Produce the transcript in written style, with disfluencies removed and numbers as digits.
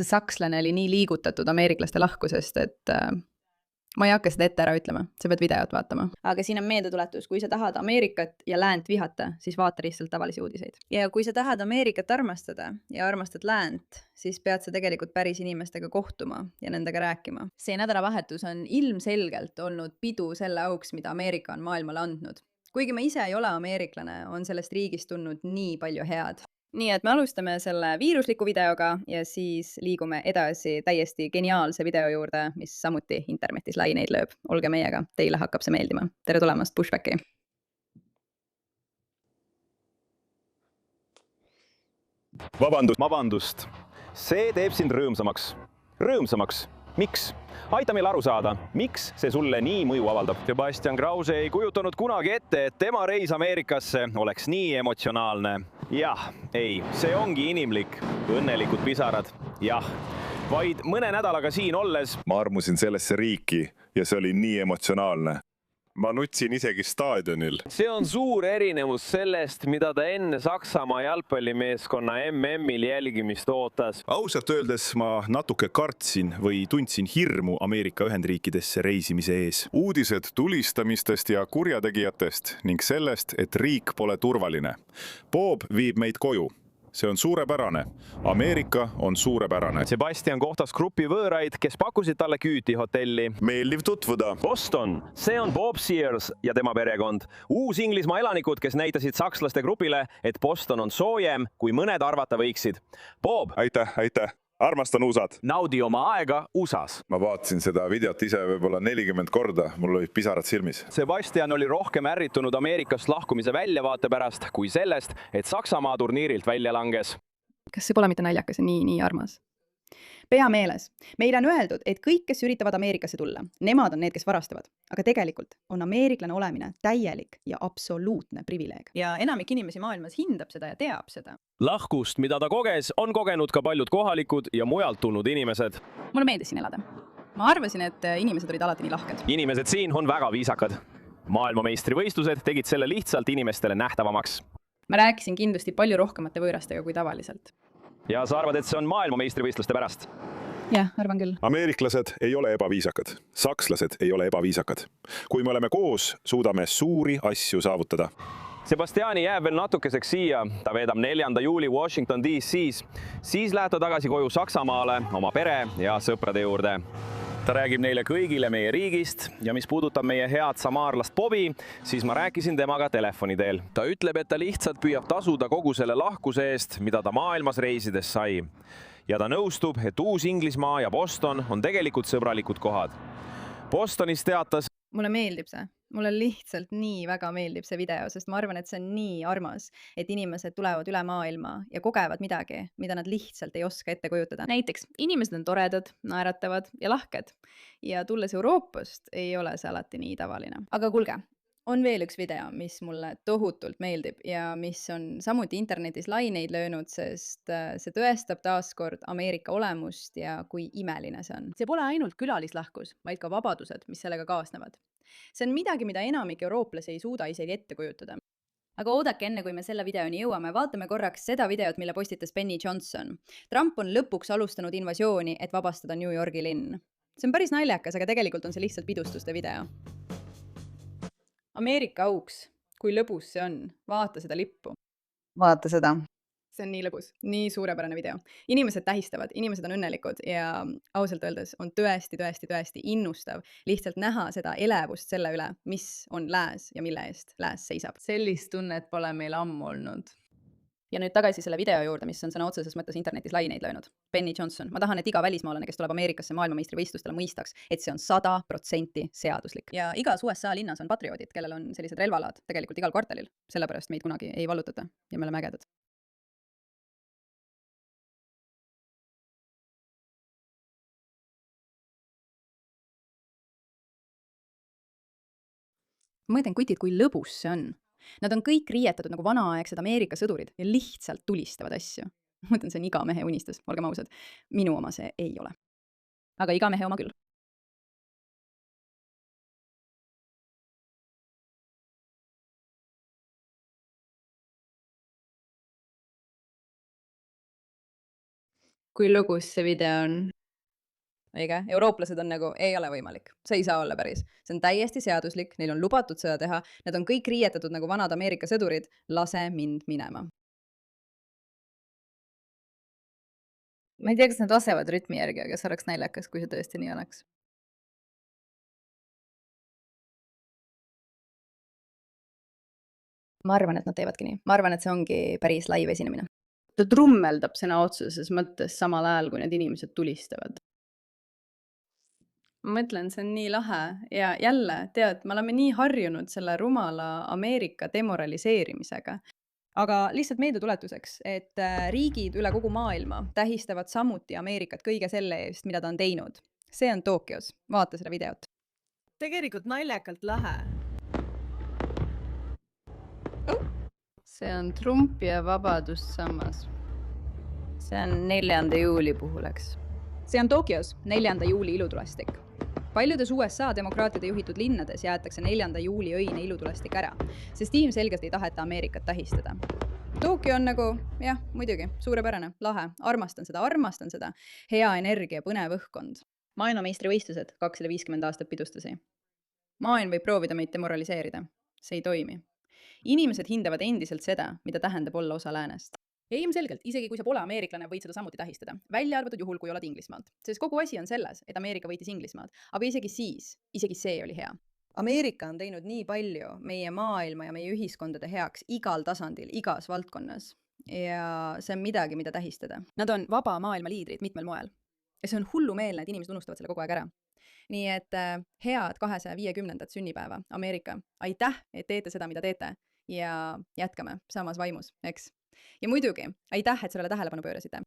see sakslane oli nii liigutatud ameeriklaste lahkusest, et ma ei hakka seda ette ära ütlema, sa pead videot vaatama. Aga siin on meeldetuletus, kui sa tahad Ameerikat ja läänt vihata, siis vaata lihtsalt tavalisi uudiseid. Ja kui sa tahad Ameerikat armastada ja armastad läänt, siis pead sa tegelikult päris inimestega kohtuma ja nendega rääkima. See nädalavahetus on ilmselgelt olnud pidu selle auks, mida Ameerika on maailmale andnud. Kuigi ma ise ei ole ameeriklane, on sellest riigist tulnud nii palju head. Nii et me alustame selle viirusliku videoga ja siis liigume edasi täiesti geniaalse video juurde, mis samuti internetis laineid lööb. Olge meiega, teile hakkab see meeldima. Tere tulemast Pushbacki! Vabandust. See teeb sind rõõmsamaks. Rõõmsamaks. Miks? Aita meil aru saada, miks see sulle nii mõju avaldab. Sebastian Krause ei kujutanud kunagi ette, et tema reis Ameerikasse oleks nii emotsionaalne. Jah, ei, see ongi inimlik. Õnnelikud pisarad. Jah, vaid mõne nädalaga siin olles ma armusin sellesse riiki ja see oli nii emotsionaalne. Ma nutsin isegi staadionil. See on suur erinevus sellest, mida ta enne Saksamaa jalgpallimeeskonna MM-il jälgimist ootas. Ausalt öeldes ma natuke kartsin või tundsin hirmu Ameerika Ühendriikidesse reisimise ees. Uudised tulistamistest ja kurjategijatest ning sellest, et riik pole turvaline. Bob viib meid koju. See on suurepärane. Ameerika on suurepärane. Sebastian kohtas grupi võõraid, kes pakkusid talle küüti hotelli. Meeldiv tutvuda. Boston, see on Bob Sears ja tema perekond. Uus-Inglismaa elanikud, kes näitasid sakslaste grupile, et Boston on soojem, kui mõned arvata võiksid. Bob! Aitäh. Armastan USA-d. Naudi oma aega USA-s. Ma vaatasin seda videot ise võib-olla 40 korda. Mul olid pisarad silmis. Sebastian oli rohkem ärritunud Ameerikast lahkumise väljavaate pärast kui sellest, et Saksamaa turniirilt välja langes. Kas see pole mitte naljakas ja nii armas? Pea meeles. Meile on öeldud, et kõik, kes üritavad Ameerikasse tulla, nemad on need, kes varastavad. Aga tegelikult on ameeriklane olemine täielik ja absoluutne privileeg. Ja enamik inimesi maailmas hindab seda ja teab seda. Lahkust, mida ta koges, on kogenud ka paljud kohalikud ja mujalt tulnud inimesed. Mulle meeldis siin elada. Ma arvasin, et inimesed olid alati nii lahked. Inimesed siin on väga viisakad. Maailmameistrivõistlused tegid selle lihtsalt inimestele nähtavamaks. Ma rääkisin kindlasti palju rohkemate võõrastega kui tavaliselt. Ja sa arvad, et see on maailmameistrivõistluste pärast? Jah, arvan küll. Ameeriklased ei ole ebaviisakad. Sakslased ei ole ebaviisakad. Kui me oleme koos, suudame suuri asju saavutada. Sebastiani jääb veel natukeseks siia. Ta veedab 4. juuli Washington DC-s. Siis läheb ta tagasi koju Saksamaale, oma pere ja sõprade juurde. Ta räägib neile kõigile meie riigist ja mis puudutab meie head samaarlast Bobi, siis ma rääkisin temaga telefoni teel. Ta ütleb, et ta lihtsalt püüab tasuda kogu selle lahkuse eest, mida ta maailmas reisides sai. Ja ta nõustub, et Uus-Inglismaa ja Boston on tegelikult sõbralikud kohad. Bostonis teatas... Mulle meeldib see. Mulle lihtsalt nii väga meeldib see video, sest ma arvan, et see on nii armas, et inimesed tulevad üle maailma ja kogevad midagi, mida nad lihtsalt ei oska ette kujutada. Näiteks, inimesed on toredad, naeratavad ja lahked. Ja tulles Euroopast ei ole see alati nii tavaline. Aga kuulge, on veel üks video, mis mulle tohutult meeldib ja mis on samuti internetis laineid löönud, sest see tõestab taaskord Ameerika olemust ja kui imeline see on. See pole ainult külalislahkus, vaid ka vabadused, mis sellega kaasnevad. See on midagi, mida enamik eurooplasi ei suuda isegi ette kujutada. Aga oodake enne, kui me selle videoni jõuame, vaatame korraks seda videot, mille postitas Benny Johnson. Trump on lõpuks alustanud invasiooni, et vabastada New Yorgi linn. See on päris naljakas, aga tegelikult on see lihtsalt pidustuste video. Ameerika auks, kui lõbus see on. Vaata seda lippu. Vaata seda. See on nii lõbus, nii suurepärane video. Inimesed tähistavad, inimesed on õnnelikud ja ausalt öeldes on tõesti innustav lihtsalt näha seda elevust selle üle, mis on lääs ja mille eest lääs seisab. Sellist tunnet pole meil ammu olnud. Ja nüüd tagasi selle video juurde, mis on sõna otseses mõttes internetis laineid löönud. Benny Johnson. Ma tahan, et iga välismaalane, kes tuleb Ameerikasse maailmameistrivõistlustele, mõistaks, et see on 100% seaduslik. Ja igas USA linnas on patrioodid, kellel on sellised relvalad tegelikult igal kvartalil. Sellepärast meid kunagi ei vallutata ja me oleme ägedad. Ma mõtlen, kutid, kui lõbus see on. Nad on kõik riietatud nagu vanaaegsed Ameerika sõdurid ja lihtsalt tulistavad asju. Ma mõtlen, see on iga mehe unistus, olgem ausad. Minu oma see ei ole. Aga iga mehe oma küll. kui lugus see video on? õige, eurooplased on nagu, ei ole võimalik, see ei saa olla päris. See on täiesti seaduslik, neil on lubatud seda teha, nad on kõik riietatud nagu vanad Ameerika sõdurid, lase mind minema. Ma ei tea, kas nad lasevad rütmi järgi, aga see oleks naljakas, kui see tõesti nii oleks. Ma arvan, et nad teevadki nii. Ma arvan, et see ongi päris live esinemine. Ta trummeldab sõna otseses mõttes samal ajal, kui need inimesed tulistavad. Ma mõtlen, see on nii lahe ja jälle, tead, me oleme nii harjunud selle rumala Ameerika demoraliseerimisega. Aga lihtsalt meeldetuletuseks, et riigid üle kogu maailma tähistavad samuti Ameerikat kõige selle eest, mida ta on teinud. See on Tokyos. Vaata seda videot. Tegelikult naljakalt lahe. See on Trump ja vabadust samas. See on 4. juuli puhul, eks. See on Tokyos 4. juuli ilutulestik. Paljudes USA demokraatide juhitud linnades jäetakse 4. juuli öine ilutulestik ära, sest ilmselgelt ei taheta Ameerikat tähistada. Tokyo on nagu, jah, muidugi, suurepärane, lahe, armastan seda, hea energia, põnev õhkkond. Maailmameistrivõistlused 250 aastat pidustasi. Maailm võib proovida meid demoraliseerida. See ei toimi. Inimesed hindavad endiselt seda, mida tähendab olla osa läänest. Ja ilmselgelt, isegi kui sa pole ameeriklane, võid seda samuti tähistada. Välja arvatud juhul, kui oled Inglismaalt. Sest kogu asi on selles, et Ameerika võitis Inglismaad. Aga isegi see oli hea. Ameerika on teinud nii palju meie maailma ja meie ühiskondade heaks igal tasandil, igas valdkonnas. Ja see on midagi, mida tähistada. Nad on vaba maailma liidrid mitmel moel. Ja see on hullumeelne, et inimesed unustavad selle kogu aeg ära. Nii et head 250. sünnipäeva, Ameerika. Aitäh, et teete seda, mida teete. Ja jätkame samas vaimus, eks? Ja muidugi, aitäh, et sellele tähelepanu pöörasite.